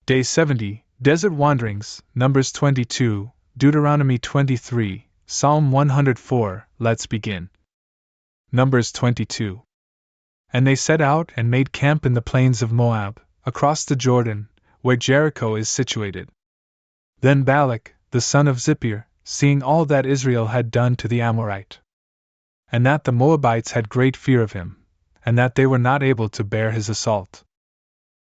Day 70, Desert Wanderings, Numbers 22, Deuteronomy 23, Psalm 104. Let's begin. Numbers 22. And they set out and made camp in the plains of Moab, across the Jordan, where Jericho is situated. Then Balak, the son of Zippor, seeing all that Israel had done to the Amorite, and that the Moabites had great fear of him, and that they were not able to bear his assault,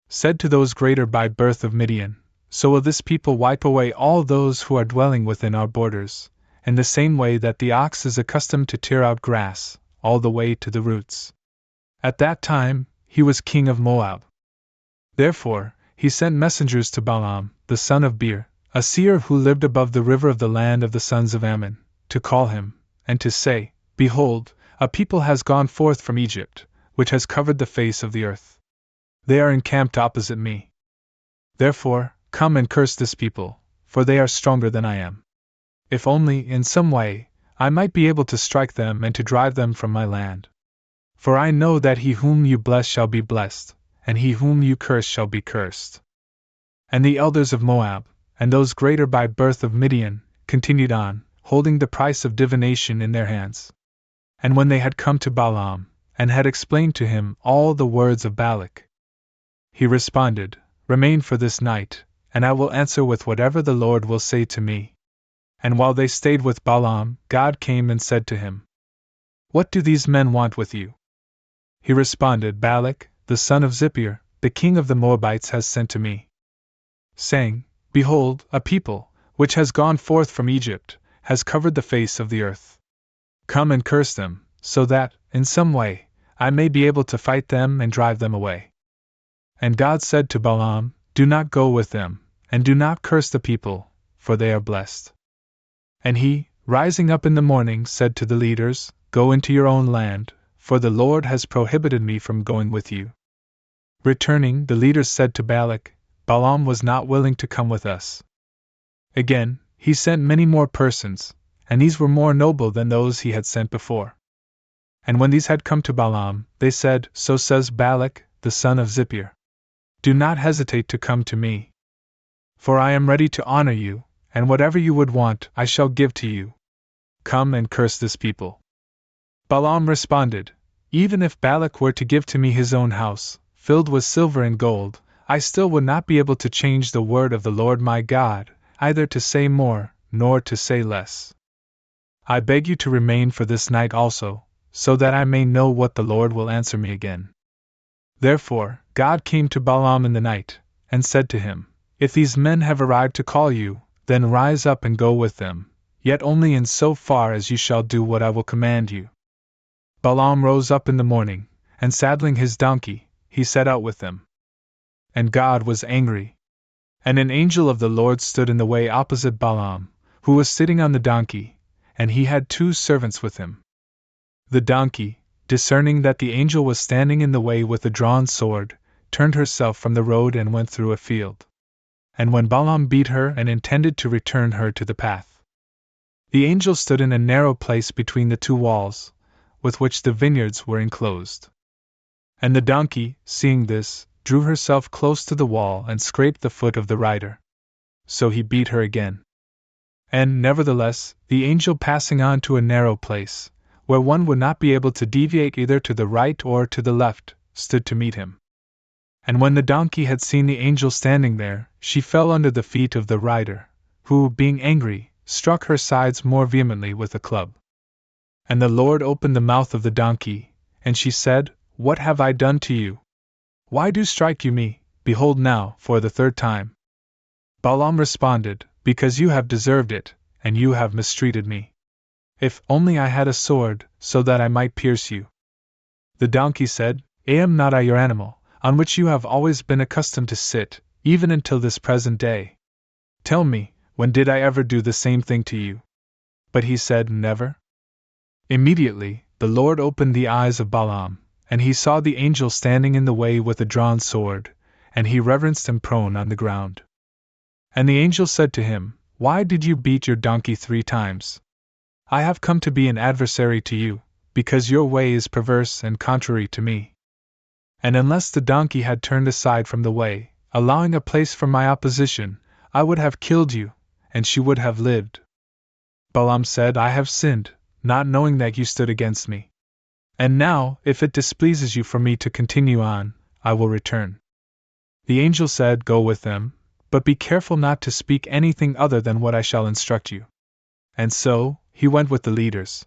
said to those greater by birth of Midian, So will this people wipe away all those who are dwelling within our borders, in the same way that the ox is accustomed to tear out grass, all the way to the roots. At that time, he was king of Moab. Therefore, he sent messengers to Balaam, the son of Beor, a seer who lived above the river of the land of the sons of Ammon, to call him, and to say, Behold, a people has gone forth from Egypt, which has covered the face of the earth. They are encamped opposite me. Therefore, come and curse this people, for they are stronger than I am. If only, in some way, I might be able to strike them and to drive them from my land. For I know that he whom you bless shall be blessed, and he whom you curse shall be cursed. And the elders of Moab, and those greater by birth of Midian, continued on, holding the price of divination in their hands. And when they had come to Balaam, and had explained to him all the words of Balak, he responded, Remain for this night, and I will answer with whatever the Lord will say to me. And while they stayed with Balaam, God came and said to him, What do these men want with you? He responded, Balak, the son of Zippor, the king of the Moabites has sent to me, saying, Behold, a people, which has gone forth from Egypt, has covered the face of the earth. Come and curse them, so that, in some way, I may be able to fight them and drive them away. And God said to Balaam, Do not go with them, and do not curse the people, for they are blessed. And he, rising up in the morning, said to the leaders, Go into your own land, for the Lord has prohibited me from going with you. Returning, the leaders said to Balak, Balaam was not willing to come with us. Again, he sent many more persons, and these were more noble than those he had sent before. And when these had come to Balaam, they said, So says Balak, the son of Zippor, Do not hesitate to come to me. For I am ready to honor you, and whatever you would want I shall give to you. Come and curse this people. Balaam responded, Even if Balak were to give to me his own house, filled with silver and gold, I still would not be able to change the word of the Lord my God, either to say more, nor to say less. I beg you to remain for this night also, so that I may know what the Lord will answer me again. Therefore, God came to Balaam in the night, and said to him, If these men have arrived to call you, then rise up and go with them, yet only in so far as you shall do what I will command you. Balaam rose up in the morning, and saddling his donkey, he set out with them. And God was angry. And an angel of the Lord stood in the way opposite Balaam, who was sitting on the donkey, and he had 2 servants with him. The donkey, discerning that the angel was standing in the way with a drawn sword, turned herself from the road and went through a field. And when Balaam beat her and intended to return her to the path, the angel stood in a narrow place between the 2 walls, with which the vineyards were enclosed. And the donkey, seeing this, drew herself close to the wall and scraped the foot of the rider. So he beat her again. And, nevertheless, the angel passing on to a narrow place, where one would not be able to deviate either to the right or to the left, stood to meet him. And when the donkey had seen the angel standing there, she fell under the feet of the rider, who, being angry, struck her sides more vehemently with a club. And the Lord opened the mouth of the donkey, and she said, What have I done to you? Why do strike you me, behold now, for the 3rd time? Balaam responded, Because you have deserved it, and you have mistreated me. If only I had a sword, so that I might pierce you. The donkey said, Am not I your animal, on which you have always been accustomed to sit, even until this present day? Tell me, when did I ever do the same thing to you? But he said, Never. Immediately, the Lord opened the eyes of Balaam, and he saw the angel standing in the way with a drawn sword, and he reverenced him prone on the ground. And the angel said to him, Why did you beat your donkey 3 times? I have come to be an adversary to you, because your way is perverse and contrary to me. And unless the donkey had turned aside from the way, allowing a place for my opposition, I would have killed you, and she would have lived. Balaam said, I have sinned, not knowing that you stood against me. And now, if it displeases you for me to continue on, I will return. The angel said, Go with them, but be careful not to speak anything other than what I shall instruct you. And so, he went with the leaders.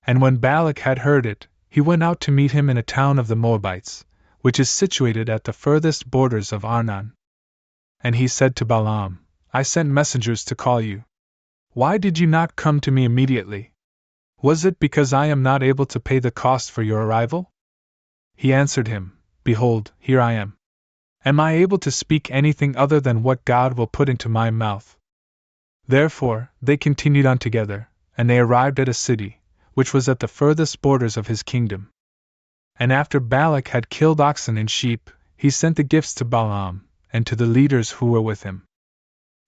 And when Balak had heard it, he went out to meet him in a town of the Moabites, which is situated at the furthest borders of Arnon. And he said to Balaam, I sent messengers to call you. Why did you not come to me immediately? Was it because I am not able to pay the cost for your arrival? He answered him, Behold, here I am. Am I able to speak anything other than what God will put into my mouth? Therefore, they continued on together, and they arrived at a city, which was at the furthest borders of his kingdom. And after Balak had killed oxen and sheep, he sent the gifts to Balaam, and to the leaders who were with him.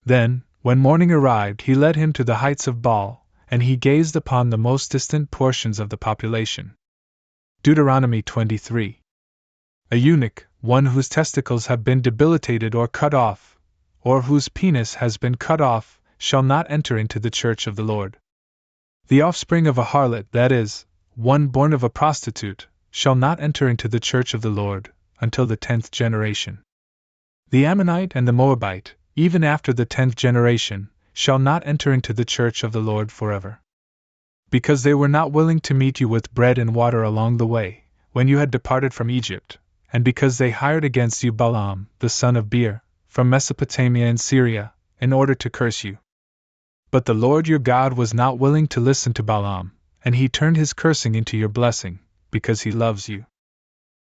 Then, when morning arrived, he led him to the heights of Baal, and he gazed upon the most distant portions of the population. Deuteronomy 23. A eunuch, one whose testicles have been debilitated or cut off, or whose penis has been cut off, shall not enter into the church of the Lord. The offspring of a harlot, that is, one born of a prostitute, shall not enter into the church of the Lord, until the 10th generation. The Ammonite and the Moabite, even after the 10th generation, shall not enter into the church of the Lord forever. Because they were not willing to meet you with bread and water along the way, when you had departed from Egypt, and because they hired against you Balaam, the son of Beor, from Mesopotamia and Syria, in order to curse you. But the Lord your God was not willing to listen to Balaam, and he turned his cursing into your blessing, because he loves you.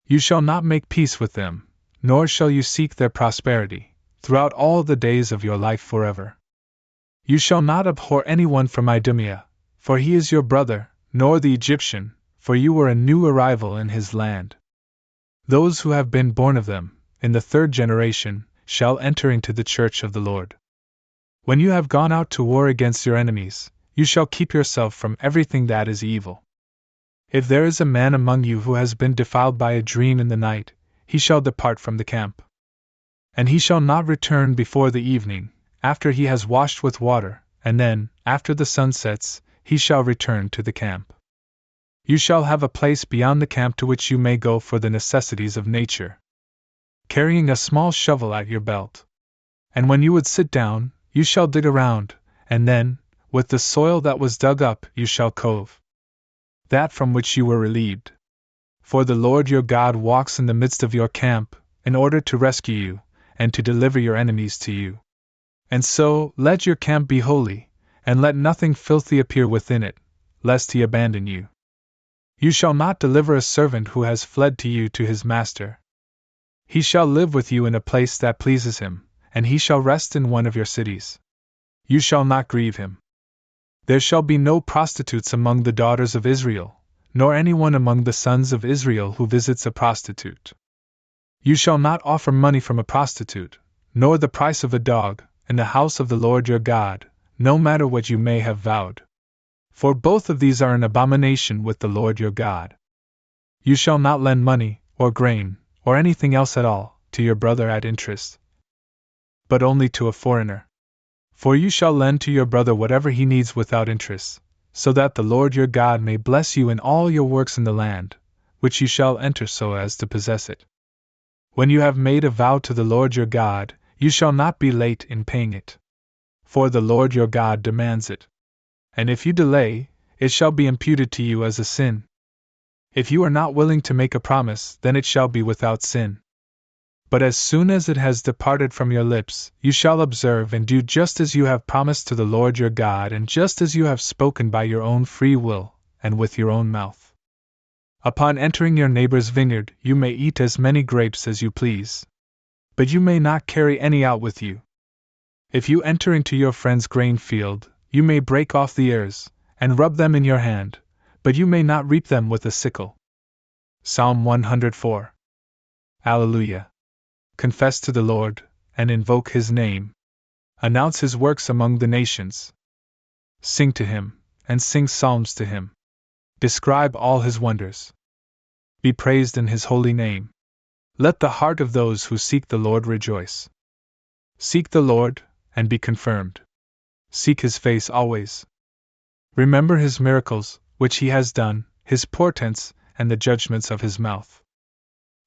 You shall not make peace with them, nor shall you seek their prosperity, throughout all the days of your life forever. You shall not abhor anyone from Idumea, for he is your brother, nor the Egyptian, for you were a new arrival in his land. Those who have been born of them, in the 3rd generation, shall enter into the church of the Lord. When you have gone out to war against your enemies, you shall keep yourself from everything that is evil. If there is a man among you who has been defiled by a dream in the night, he shall depart from the camp. And he shall not return before the evening, after he has washed with water, and then, after the sun sets, he shall return to the camp. You shall have a place beyond the camp to which you may go for the necessities of nature, carrying a small shovel at your belt. And when you would sit down, you shall dig around, and then, with the soil that was dug up, you shall cove that from which you were relieved. For the Lord your God walks in the midst of your camp, in order to rescue you, and to deliver your enemies to you. And so, let your camp be holy, and let nothing filthy appear within it, lest he abandon you. You shall not deliver a servant who has fled to you to his master. He shall live with you in a place that pleases him, and he shall rest in one of your cities. You shall not grieve him. There shall be no prostitutes among the daughters of Israel, nor anyone among the sons of Israel who visits a prostitute. You shall not offer money from a prostitute, nor the price of a dog, in the house of the Lord your God, no matter what you may have vowed. For both of these are an abomination with the Lord your God. You shall not lend money, or grain, or anything else at all, to your brother at interest, but only to a foreigner. For you shall lend to your brother whatever he needs without interest, so that the Lord your God may bless you in all your works in the land, which you shall enter so as to possess it. When you have made a vow to the Lord your God, you shall not be late in paying it. For the Lord your God demands it. And if you delay, it shall be imputed to you as a sin. If you are not willing to make a promise, then it shall be without sin. But as soon as it has departed from your lips, you shall observe and do just as you have promised to the Lord your God, and just as you have spoken by your own free will, and with your own mouth. Upon entering your neighbor's vineyard, you may eat as many grapes as you please, but you may not carry any out with you. If you enter into your friend's grain field, you may break off the ears, and rub them in your hand, but you may not reap them with a sickle. Psalm 104. Alleluia. Confess to the Lord, and invoke his name. Announce his works among the nations. Sing to him, and sing psalms to him. Describe all his wonders. Be praised in his holy name. Let the heart of those who seek the Lord rejoice. Seek the Lord, and be confirmed. Seek his face always. Remember his miracles, which he has done, his portents, and the judgments of his mouth.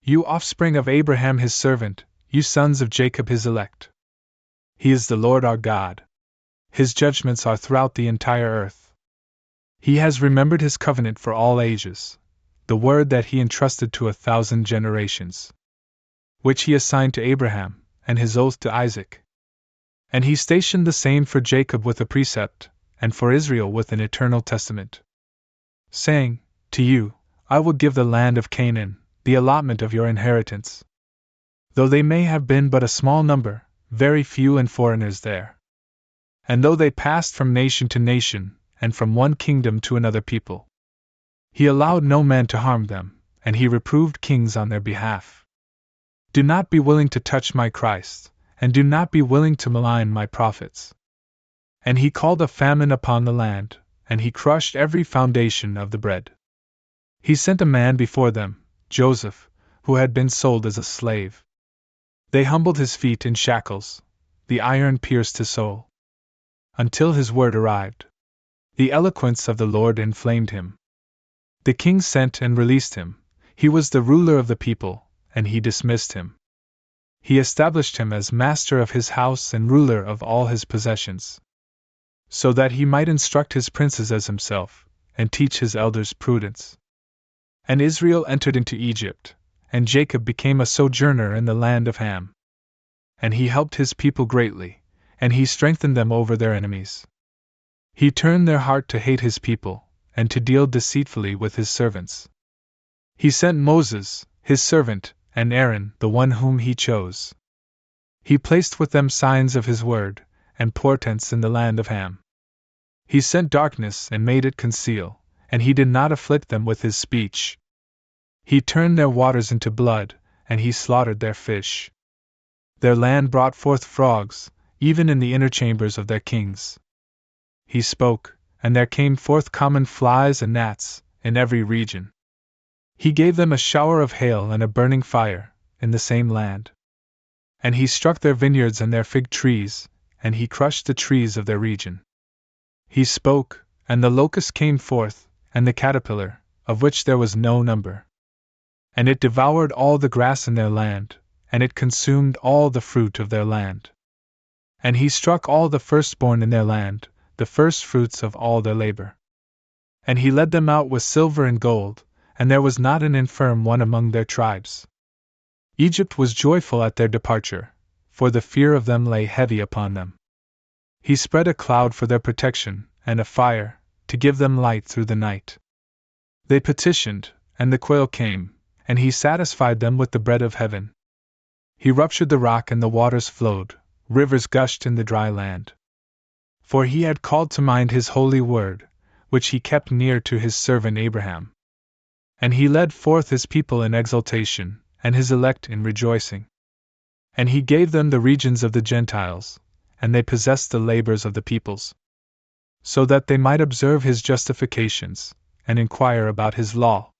You offspring of Abraham his servant, you sons of Jacob his elect. He is the Lord our God. His judgments are throughout the entire earth. He has remembered his covenant for all ages, the word that he entrusted to 1,000 generations, which he assigned to Abraham, and his oath to Isaac. And he stationed the same for Jacob with a precept, and for Israel with an eternal testament, saying, To you, I will give the land of Canaan, the allotment of your inheritance. Though they may have been but a small number, very few and foreigners there. And though they passed from nation to nation, and from one kingdom to another people, he allowed no man to harm them, and he reproved kings on their behalf. Do not be willing to touch my Christ, and do not be willing to malign my prophets. And he called a famine upon the land, and he crushed every foundation of the bread. He sent a man before them, Joseph, who had been sold as a slave. They humbled his feet in shackles, the iron pierced his soul, until his word arrived. The eloquence of the Lord inflamed him. The king sent and released him. He was the ruler of the people, and he dismissed him. He established him as master of his house and ruler of all his possessions, so that he might instruct his princes as himself, and teach his elders prudence. And Israel entered into Egypt, and Jacob became a sojourner in the land of Ham. And he helped his people greatly, and he strengthened them over their enemies. He turned their heart to hate his people, and to deal deceitfully with his servants. He sent Moses, his servant, and Aaron, the one whom he chose. He placed with them signs of his word, and portents in the land of Ham. He sent darkness and made it conceal, and he did not afflict them with his speech. He turned their waters into blood, and he slaughtered their fish. Their land brought forth frogs, even in the inner chambers of their kings. He spoke, and there came forth common flies and gnats, in every region. He gave them a shower of hail and a burning fire, in the same land. And he struck their vineyards and their fig trees, and he crushed the trees of their region. He spoke, and the locust came forth, and the caterpillar, of which there was no number. And it devoured all the grass in their land, and it consumed all the fruit of their land. And he struck all the firstborn in their land, the firstfruits of all their labor. And he led them out with silver and gold, and there was not an infirm one among their tribes. Egypt was joyful at their departure, for the fear of them lay heavy upon them. He spread a cloud for their protection, and a fire, to give them light through the night. They petitioned, and the quail came, and he satisfied them with the bread of heaven. He ruptured the rock and the waters flowed, rivers gushed in the dry land. For he had called to mind his holy word, which he kept near to his servant Abraham. And he led forth his people in exultation, and his elect in rejoicing. And he gave them the regions of the Gentiles, and they possessed the labors of the peoples, so that they might observe his justifications, and inquire about his law.